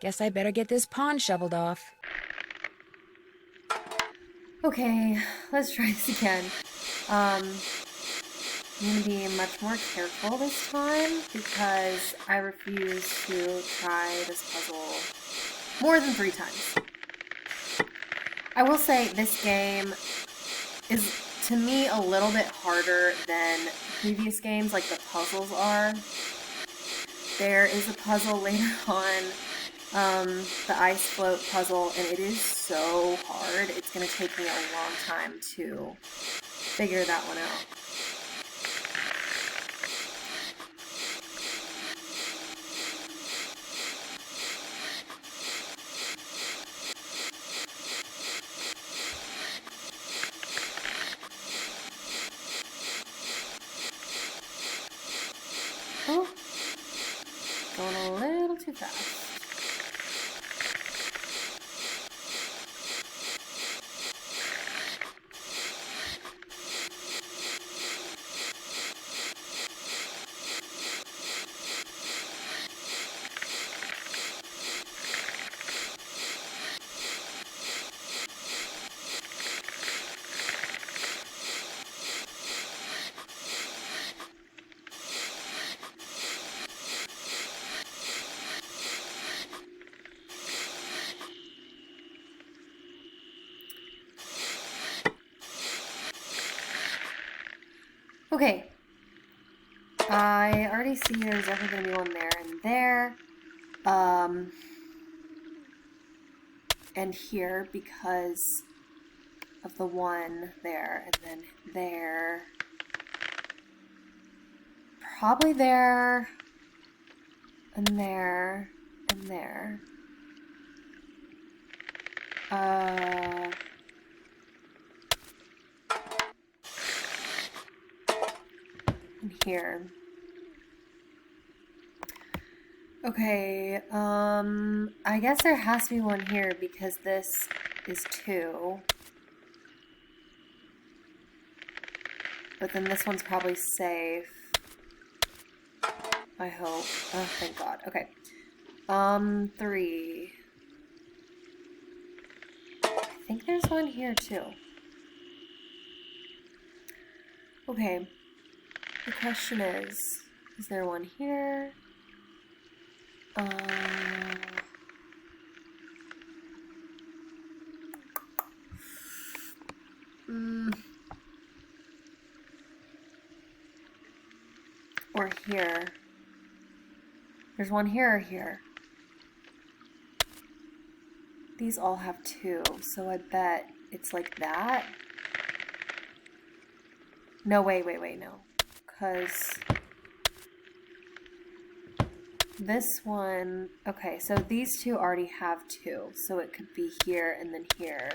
Guess I better get this pond shoveled off. Okay, let's try this again. I'm going to be much more careful this time because I refuse to try this puzzle more than 3 times. I will say this game is, to me, a little bit harder than previous games, like the puzzles are. There is a puzzle later on, the ice float puzzle, and it is so hard. It's going to take me a long time to figure that one out. Oh, going a little too fast. Okay, I already see there's definitely going to be one there and there. And here because of the one there, and then there. Probably there, and there, and there. And here. Okay, I guess there has to be one here because this is 2. But then this one's probably safe. I hope. Oh, thank God. Okay. 3. I think there's one here too. Okay. The question is there one here? Or here. There's one here or here. These all have 2, so I bet it's like that. No, wait, no. Because this one, okay, so these 2 already have 2, so it could be here and then here,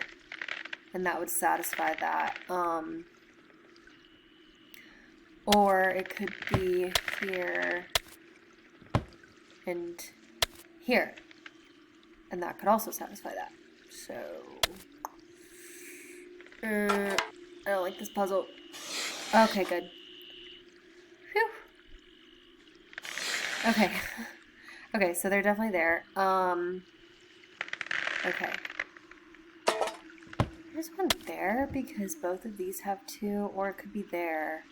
and that would satisfy that. Or it could be here and here, and that could also satisfy that. So, I don't like this puzzle. Okay, good. Whew. Okay. Okay, so they're definitely there. Okay. There's one there because both of these have 2, or it could be there.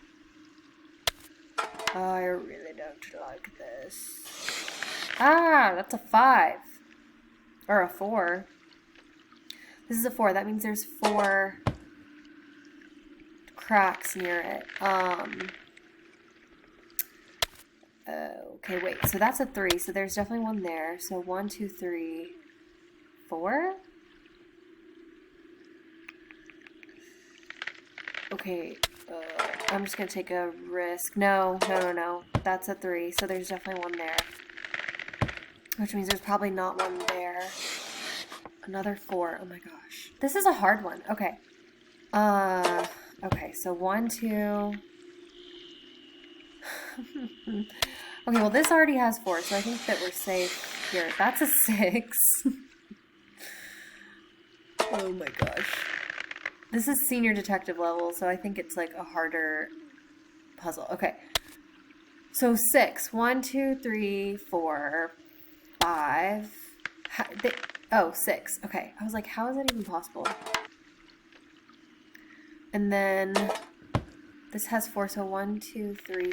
Oh, I really don't like this. Ah, that's a 5. Or a 4. This is a 4. That means there's 4 cracks near it. Okay, wait. So that's a 3. So there's definitely one there. So 1, 2, 3, 4. Okay. I'm just gonna take a risk. No. That's a 3. So there's definitely one there. Which means there's probably not one there. Another 4. Oh my gosh. This is a hard one. Okay. Okay, so 1, 2. Okay, well this already has 4, so I think that we're safe here. That's a 6. Oh my gosh. This is senior detective level, so I think it's like a harder puzzle. Okay. So 6. 1, 2, 3, 4, 5, Oh, 6. Okay. I was like, how is that even possible? And then this has 4, so 1, 2, 3,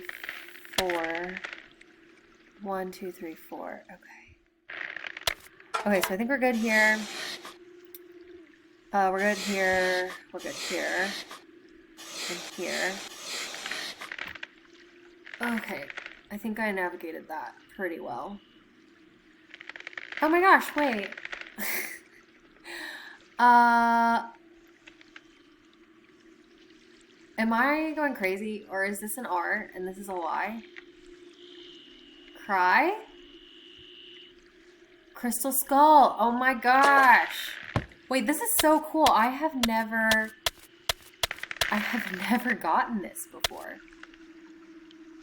4. 1, 2, 3, 4. Okay. Okay, so I think we're good here. We're good here. We're good here. And here. Okay. I think I navigated that pretty well. Oh my gosh, wait. Am I going crazy, or is this an R and this is a Y? Cry? Crystal Skull. Oh my gosh. Wait, this is so cool. I have never gotten this before.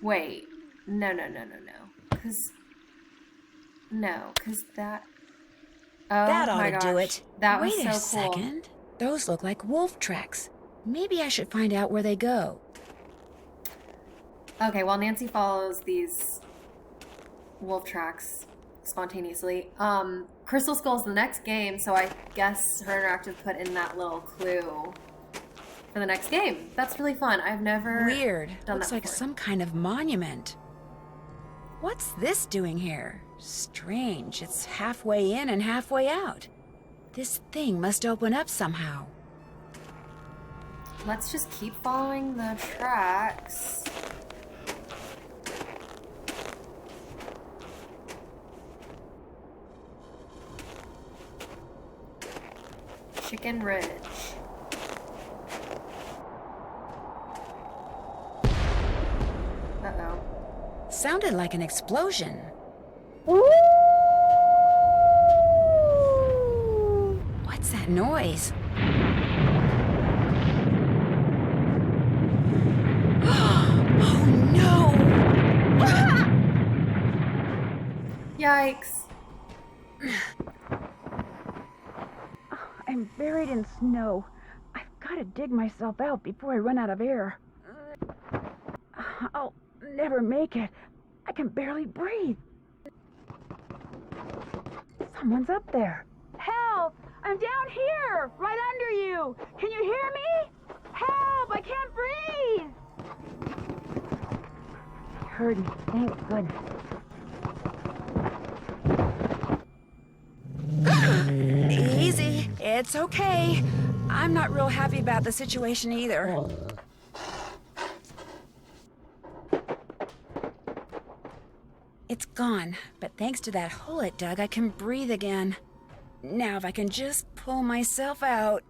Wait. No. Cause that. Oh That ought my to gosh. do it. That was Wait so a cool. second. Those look like wolf tracks. Maybe I should find out where they go. Okay, well, Nancy follows these wolf tracks spontaneously. Crystal Skull's the next game, so I guess Her Interactive put in that little clue for the next game. That's really fun. I've never Weird. done Looks that like before. some kind of monument. What's this doing here? Strange. It's halfway in and halfway out. This thing must open up somehow. Let's just keep following the tracks. Chicken Ridge. Uh-oh. Sounded like an explosion. What's that noise? Oh no! Yikes. I'm buried in snow. I've got to dig myself out before I run out of air. I'll never make it. I can barely breathe. Someone's up there. Help! I'm down here, right under you. Can you hear me? Help! I can't breathe. You heard me. Thank goodness. Easy. It's okay. I'm not real happy about the situation either. It's gone, but thanks to that hole it dug, I can breathe again. Now if I can just pull myself out.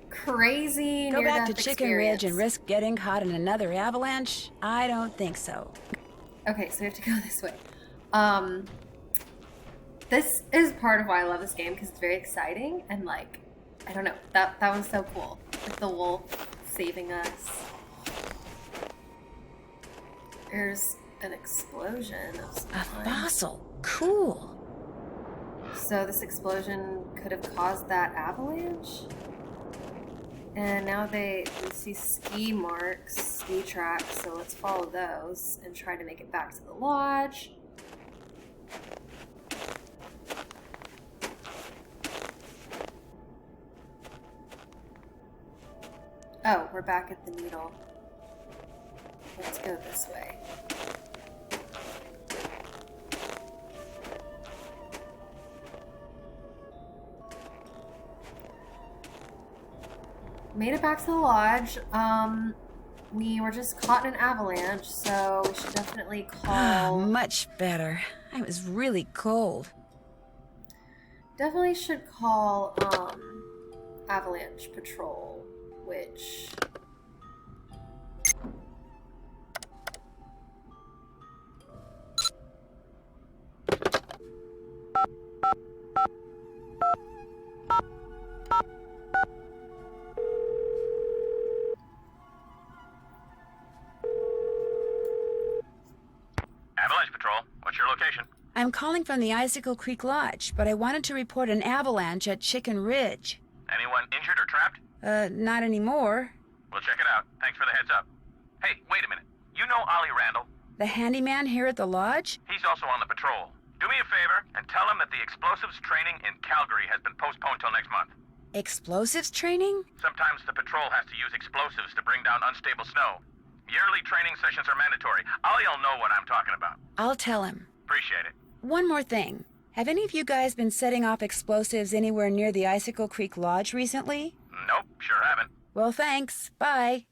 Crazy Go back to near-death Chicken Ridge and experience. risk getting caught in another avalanche? I don't think so. Okay, so we have to go this way. This is part of why I love this game, because it's very exciting and, like, I don't know, that was so cool. Like the wolf saving us. There's an explosion of some A kind. fossil. Cool. So this explosion could have caused that avalanche? And now we see ski marks, ski tracks, so let's follow those and try to make it back to the lodge. Oh, we're back at the needle. Let's go this way. Made it back to the lodge. We were just caught in an avalanche, so we should definitely call... Much better. I was really cold. Definitely should call, Avalanche Patrol, which... Avalanche Patrol, what's your location? I'm calling from the Icicle Creek Lodge, but I wanted to report an avalanche at Chicken Ridge. Anyone injured or trapped? Not anymore. We'll check it out. Thanks for the heads up. Hey, wait a minute. You know Ollie Randall? The handyman here at the lodge? He's also on the patrol. Do me a favor and tell him that the explosives training in Calgary has been postponed till next month. Explosives training? Sometimes the patrol has to use explosives to bring down unstable snow. Yearly training sessions are mandatory. Ollie'll know what I'm talking about. I'll tell him. Appreciate it. One more thing. Have any of you guys been setting off explosives anywhere near the Icicle Creek Lodge recently? Nope, sure haven't. Well, thanks. Bye.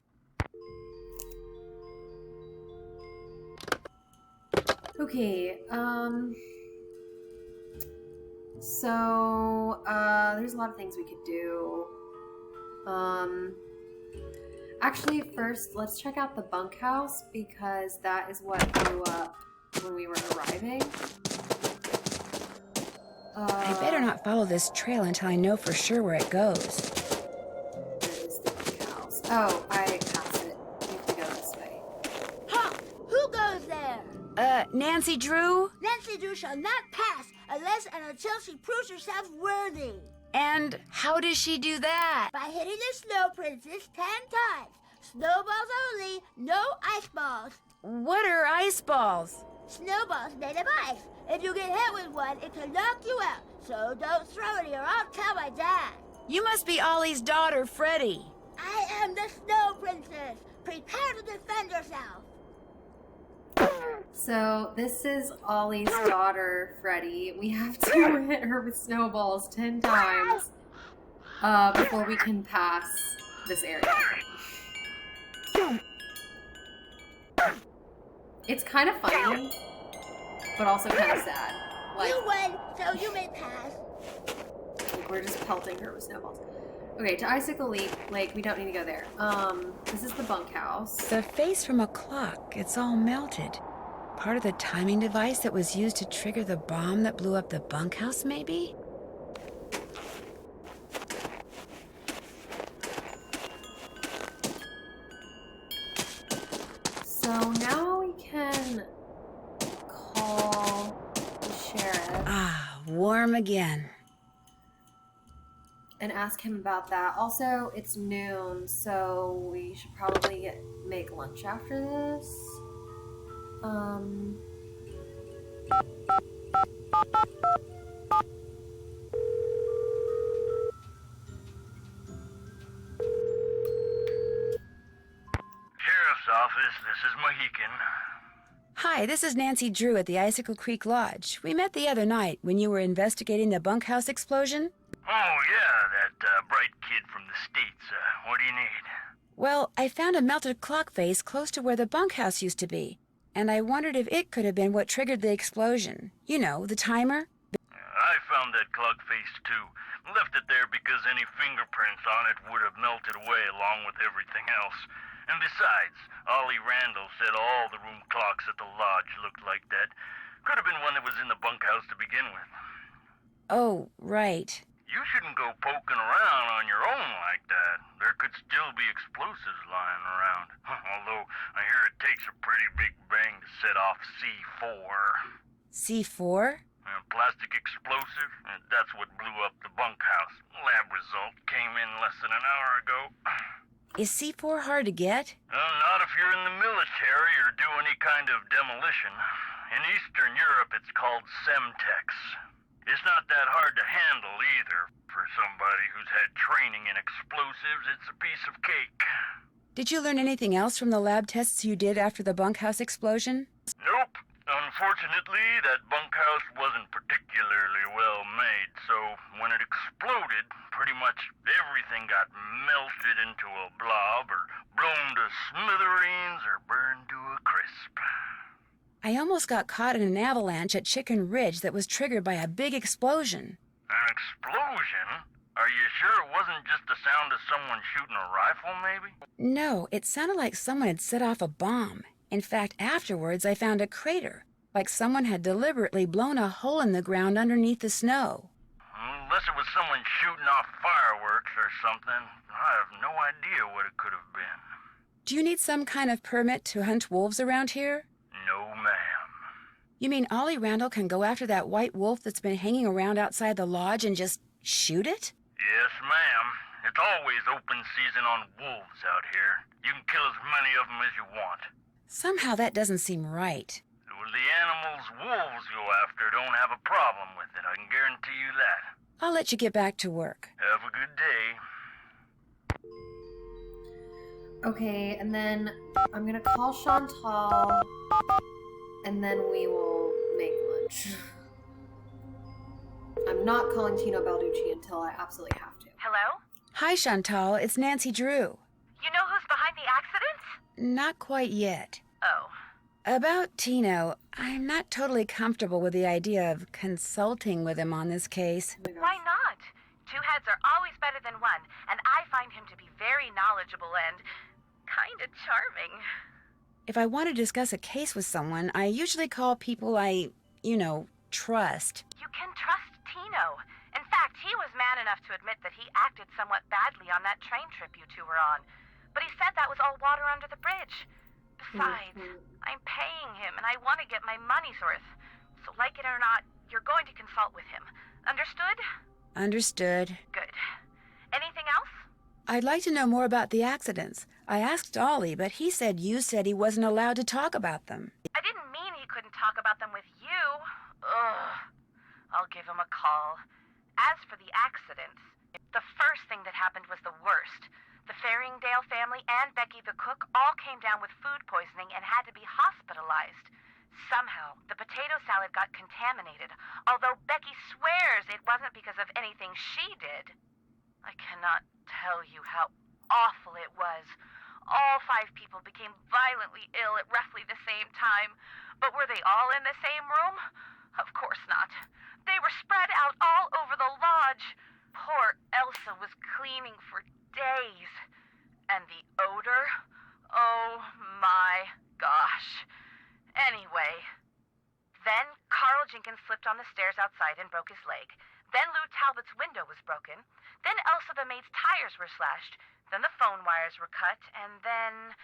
Okay, so, there's a lot of things we could do. Actually, first, let's check out the bunkhouse, because that is what blew up when we were arriving. I better not follow this trail until I know for sure where it goes. Where is the bunkhouse? Oh, I passed it. We have to go this way. Ha! Who goes there? Nancy Drew? Nancy Drew shall not pass unless and until she proves herself worthy. And how does she do that? By hitting the Snow Princess 10 times. Snowballs only, no ice balls. What are ice balls? Snowballs made of ice. If you get hit with one, it can knock you out. So don't throw any or I'll tell my dad. You must be Ollie's daughter, Freddie. I am the Snow Princess. Prepare to defend yourself. So, this is Ollie's daughter, Freddie. We have to hit her with snowballs 10 times before we can pass this area. It's kind of funny, but also kind of sad. Like, You win, so you may pass. we're just pelting her with snowballs. Okay, to Icicle Lake, we don't need to go there. This is the bunkhouse. The face from a clock. It's all melted. Part of the timing device that was used to trigger the bomb that blew up the bunkhouse, maybe? So now we can call the sheriff Ah, warm again. and ask him about that. Also, it's noon, so we should probably make lunch after this. Sheriff's office, this is Mohican. Hi, this is Nancy Drew at the Icicle Creek Lodge. We met the other night when you were investigating the bunkhouse explosion. Oh, yeah, that bright kid from the States. What do you need? Well, I found a melted clock face close to where the bunkhouse used to be, and I wondered if it could have been what triggered the explosion. You know, the timer. I found that clock face, too. Left it there because any fingerprints on it would have melted away along with everything else. And besides, Ollie Randall said all the room clocks at the lodge looked like that. Could have been one that was in the bunkhouse to begin with. Oh, right. You shouldn't go poking around on your own like that. There could still be explosives lying around. Although, I hear it takes a pretty big bang to set off C4. C4? A plastic explosive? That's what blew up the bunkhouse. Lab result came in less than an hour ago. Is C4 hard to get? Not if you're in the military or do any kind of demolition. In Eastern Europe, it's called Semtex. It's not that hard to handle either. For somebody who's had training in explosives, it's a piece of cake. Did you learn anything else from the lab tests you did after the bunkhouse explosion? Nope. Unfortunately, that bunkhouse wasn't particularly well made, so when it exploded, pretty much everything got melted into a blob or blown to smithereens or burned to a crisp. I almost got caught in an avalanche at Chicken Ridge that was triggered by a big explosion. An explosion? Are you sure it wasn't just the sound of someone shooting a rifle, maybe? No, it sounded like someone had set off a bomb. In fact, afterwards I found a crater, like someone had deliberately blown a hole in the ground underneath the snow. Unless it was someone shooting off fireworks or something, I have no idea what it could have been. Do you need some kind of permit to hunt wolves around here? No, ma'am. You mean Ollie Randall can go after that white wolf that's been hanging around outside the lodge and just shoot it? Yes, ma'am. It's always open season on wolves out here. You can kill as many of them as you want. Somehow that doesn't seem right. Well, the animals wolves go after don't have a problem with it, I can guarantee you that. I'll let you get back to work. Have a good day. Okay, and then I'm gonna call Chantal, and then we will make lunch. I'm not calling Tino Balducci until I absolutely have to. Hello? Hi, Chantal. It's Nancy Drew. You know who's behind the accident? Not quite yet. Oh. About Tino, I'm not totally comfortable with the idea of consulting with him on this case. Oh my gosh. Why not? Two heads are always better than one, and I find him to be very knowledgeable and kinda charming. If I want to discuss a case with someone, I usually call people I, trust. You can trust Tino. In fact, he was man enough to admit that he acted somewhat badly on that train trip you two were on. But he said that was all water under the bridge. Besides, I'm paying him, and I want to get my money's worth. So like it or not, you're going to consult with him. Understood? Understood. Good. Anything else? I'd like to know more about the accidents. I asked Ollie, but he said you said he wasn't allowed to talk about them. I didn't mean he couldn't talk about them with you. Ugh. I'll give him a call. As for the accidents, the first thing that happened was the worst. The Faringdale family and Becky the cook all came down with food poisoning and had to be hospitalized. Somehow, the potato salad got contaminated, although Becky swears it wasn't because of anything she did. I cannot tell you how awful it was. All 5 people became violently ill at roughly the same time. But were they all in the same room? Of course not. They were spread out all over the lodge. Poor Elsa was cleaning for days. And the odor? Oh my gosh. Anyway. Then Carl Jenkins slipped on the stairs outside and broke his leg. Then Lou Talbot's window was broken. Then Elsa the maid's tires were slashed. Then the phone wires were cut. And then...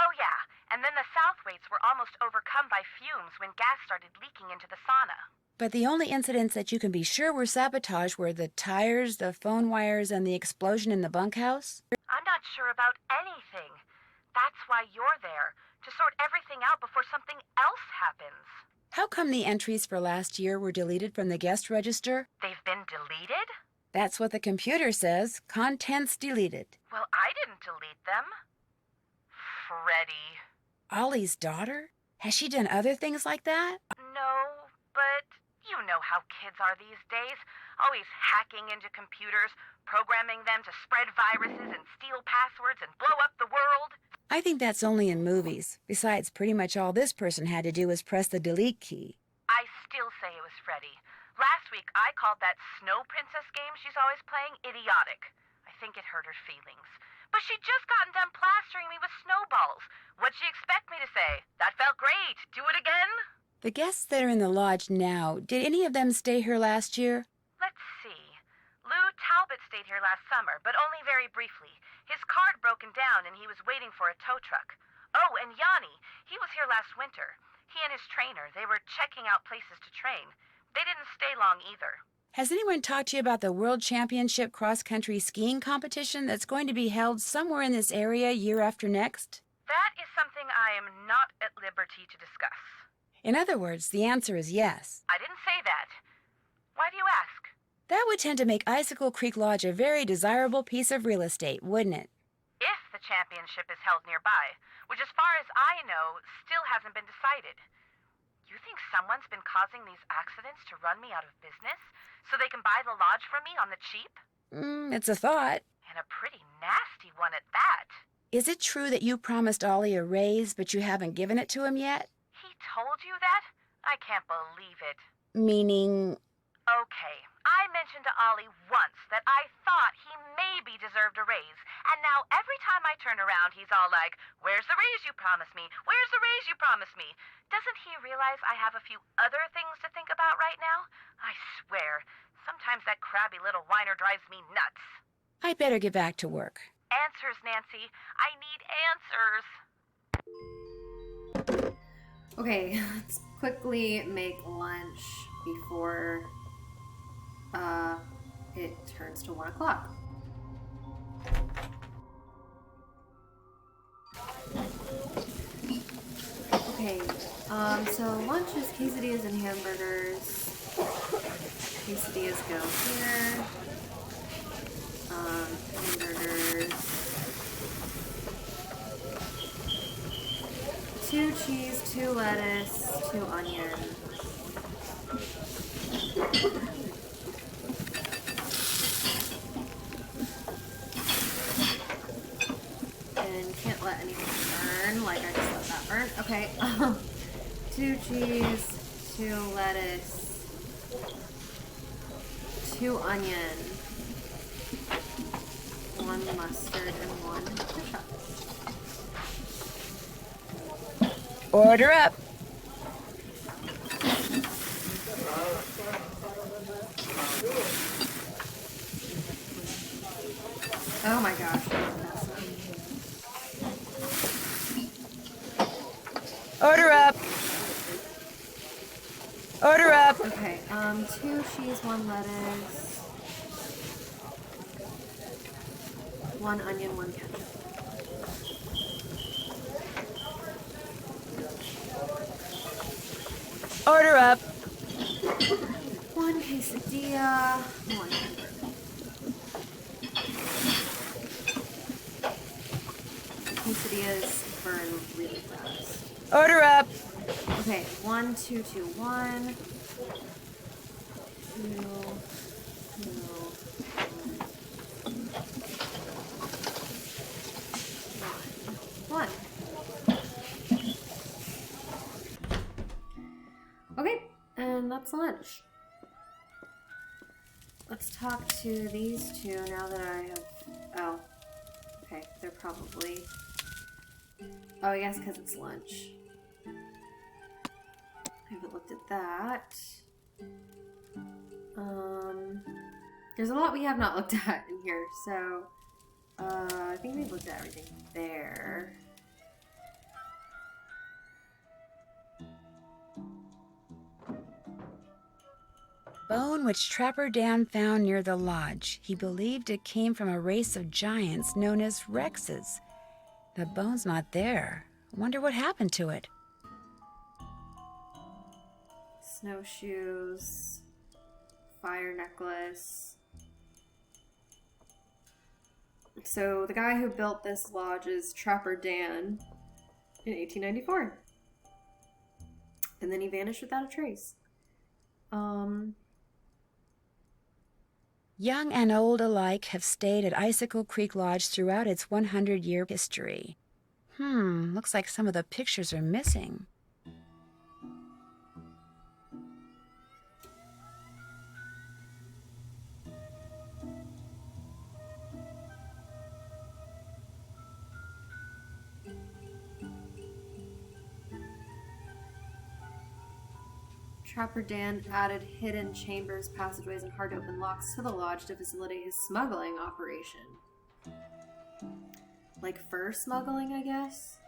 oh yeah, and then the Southwaites were almost overcome by fumes when gas started leaking into the sauna. But the only incidents that you can be sure were sabotage were the tires, the phone wires, and the explosion in the bunkhouse? I'm not sure about anything. That's why you're there, to sort everything out before something else happens. How come the entries for last year were deleted from the guest register? They've been deleted? That's what the computer says. Contents deleted. Well, I didn't delete them. Freddie. Ollie's daughter? Has she done other things like that? No, but you know how kids are these days. Always hacking into computers, programming them to spread viruses and steal passwords and blow up the world. I think that's only in movies. Besides, pretty much all this person had to do was press the delete key. I still say it was Freddie. Last week, I called that Snow Princess game she's always playing idiotic. I think it hurt her feelings. But she'd just gotten done plastering me with snowballs. What'd she expect me to say? That felt great. Do it again? The guests that are in the lodge now, did any of them stay here last year? Let's see. Lou Talbot stayed here last summer, but only very briefly. His car had broken down and he was waiting for a tow truck. Oh, and Yanni, he was here last winter. He and his trainer, they were checking out places to train. They didn't stay long either. Has anyone talked to you about the World Championship cross-country skiing competition that's going to be held somewhere in this area year after next? That is something I am not at liberty to discuss. In other words, the answer is yes. I didn't say that. Why do you ask? That would tend to make Icicle Creek Lodge a very desirable piece of real estate, wouldn't it? If the championship is held nearby, which as far as I know, still hasn't been decided. You think someone's been causing these accidents to run me out of business so they can buy the lodge from me on the cheap? It's a thought. And a pretty nasty one at that. Is it true that you promised Ollie a raise, but you haven't given it to him yet? He told you that? I can't believe it. Meaning... Okay, I mentioned to Ollie once that I thought he maybe deserved a raise, and now every time I turn around, he's all like, "Where's the raise you promised me? Where's the raise you promised me?" Doesn't he realize I have a few other things to think about right now? I swear, sometimes that crabby little whiner drives me nuts. I'd better get back to work. Answers, Nancy. I need answers. Okay, let's quickly make lunch before it turns to 1 o'clock. Okay, so lunch is quesadillas and hamburgers. Quesadillas go here. Hamburgers. 2 cheese, 2 lettuce, 2 onion. And can't let anything burn, like I just let that burn. Okay, 2 cheese, 2 lettuce, 2 onion, 1 mustard, and 1 ketchup. Order up. Oh my gosh. Order up. Order up. Okay, 2 cheese, 1 lettuce, 1 onion, 1 ketchup. Order up. 1 quesadilla, 1 hamburger. Quesadillas burn really fast. Order up. Okay, 1, 2, 2, 1. 2, 1. Okay, and that's lunch. Let's talk to these two now that I have... Oh, okay, they're probably... Oh, I guess because it's lunch. I haven't looked at that. There's a lot we have not looked at in here, so... I think we've looked at everything there. Bone which Trapper Dan found near the lodge. He believed it came from a race of giants known as Rexes. The bone's not there. I wonder what happened to it. Snowshoes. Fire necklace. So the guy who built this lodge is Trapper Dan in 1894. And then he vanished without a trace. Young and old alike have stayed at Icicle Creek Lodge throughout its 100-year history. Looks like some of the pictures are missing. Trapper Dan added hidden chambers, passageways, and hard-to-open locks to the lodge to facilitate his smuggling operation. Like fur smuggling, I guess?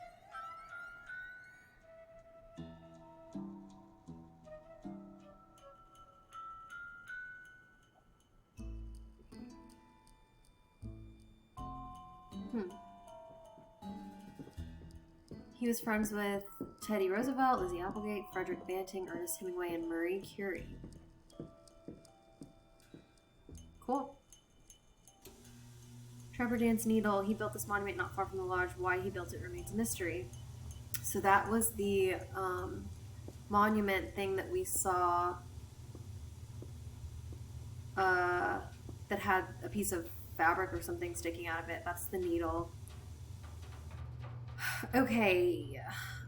He was friends with Teddy Roosevelt, Lizzie Applegate, Frederick Banting, Ernest Hemingway, and Marie Curie. Cool. Trapper Dan's Needle. He built this monument not far from the lodge. Why he built it remains a mystery. So that was the monument thing that we saw that had a piece of fabric or something sticking out of it. That's the needle. Okay.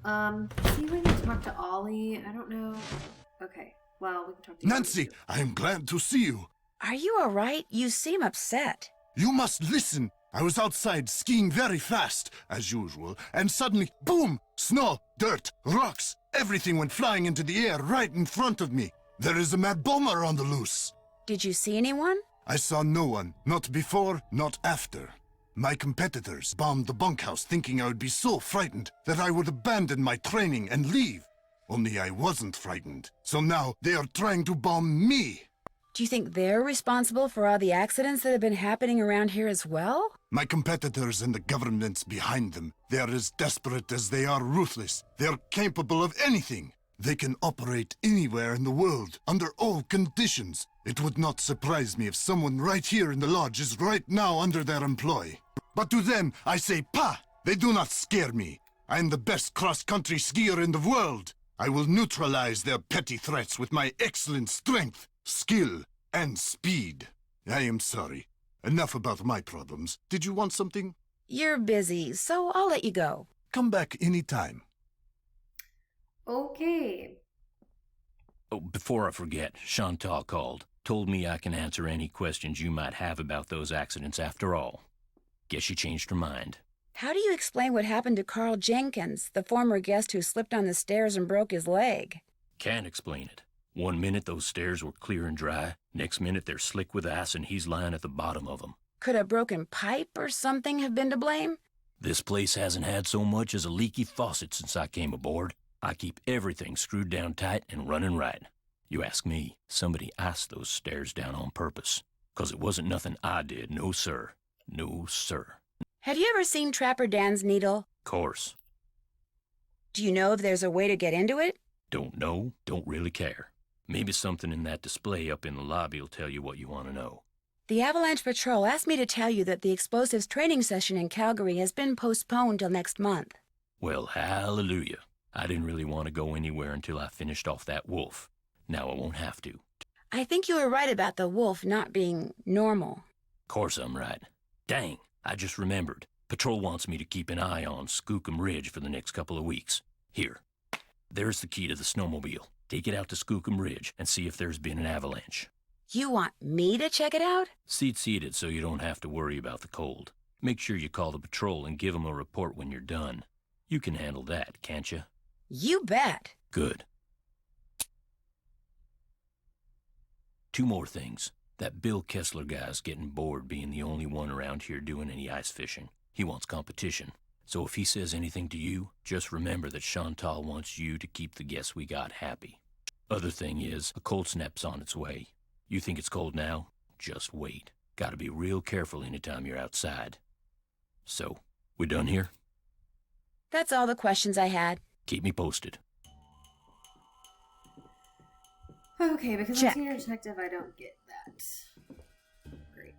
See if we can talk to Ollie. I don't know. Okay. Well, we can talk to Nancy, I am glad to see you. Are you all right? You seem upset. You must listen. I was outside skiing very fast, as usual, and suddenly, boom! Snow, dirt, rocks, everything went flying into the air right in front of me. There is a mad bomber on the loose. Did you see anyone? I saw no one, not before, not after. My competitors bombed the bunkhouse thinking I would be so frightened that I would abandon my training and leave. Only I wasn't frightened, so now they are trying to bomb me. Do you think they're responsible for all the accidents that have been happening around here as well? My competitors and the governments behind them, they are as desperate as they are ruthless. They're capable of anything. They can operate anywhere in the world, under all conditions. It would not surprise me if someone right here in the lodge is right now under their employ. But to them, I say, "Pah!" They do not scare me. I am the best cross-country skier in the world. I will neutralize their petty threats with my excellent strength, skill, and speed. I am sorry. Enough about my problems. Did you want something? You're busy, so I'll let you go. Come back anytime. Okay. Oh, before I forget, Chantal called. Told me I can answer any questions you might have about those accidents after all. Guess she changed her mind. How do you explain what happened to Carl Jenkins, the former guest who slipped on the stairs and broke his leg? Can't explain it. One minute those stairs were clear and dry. Next minute they're slick with ice and he's lying at the bottom of them. Could a broken pipe or something have been to blame? This place hasn't had so much as a leaky faucet since I came aboard. I keep everything screwed down tight and running right. You ask me, somebody iced those stairs down on purpose. 'Cause it wasn't nothing I did, no sir. No sir. Have you ever seen Trapper Dan's needle? Course. Do you know if there's a way to get into it? Don't know, don't really care. Maybe something in that display up in the lobby will tell you what you want to know. The Avalanche Patrol asked me to tell you that the explosives training session in Calgary has been postponed till next month. Well, hallelujah. I didn't really want to go anywhere until I finished off that wolf. Now I won't have to. I think you were right about the wolf not being normal. Course I'm right. Dang, I just remembered. Patrol wants me to keep an eye on Skookum Ridge for the next couple of weeks. Here, there's the key to the snowmobile. Take it out to Skookum Ridge and see if there's been an avalanche. You want me to check it out? Seat it so you don't have to worry about the cold. Make sure you call the patrol and give them a report when you're done. You can handle that, can't you? You bet. Good. Two more things. That Bill Kessler guy's getting bored being the only one around here doing any ice fishing. He wants competition. So if he says anything to you, just remember that Chantal wants you to keep the guests we got happy. Other thing is, a cold snap's on its way. You think it's cold now? Just wait. Gotta be real careful anytime you're outside. So, we done here? That's all the questions I had. Keep me posted. Okay, because Check. I'm senior detective, I don't get that. Great.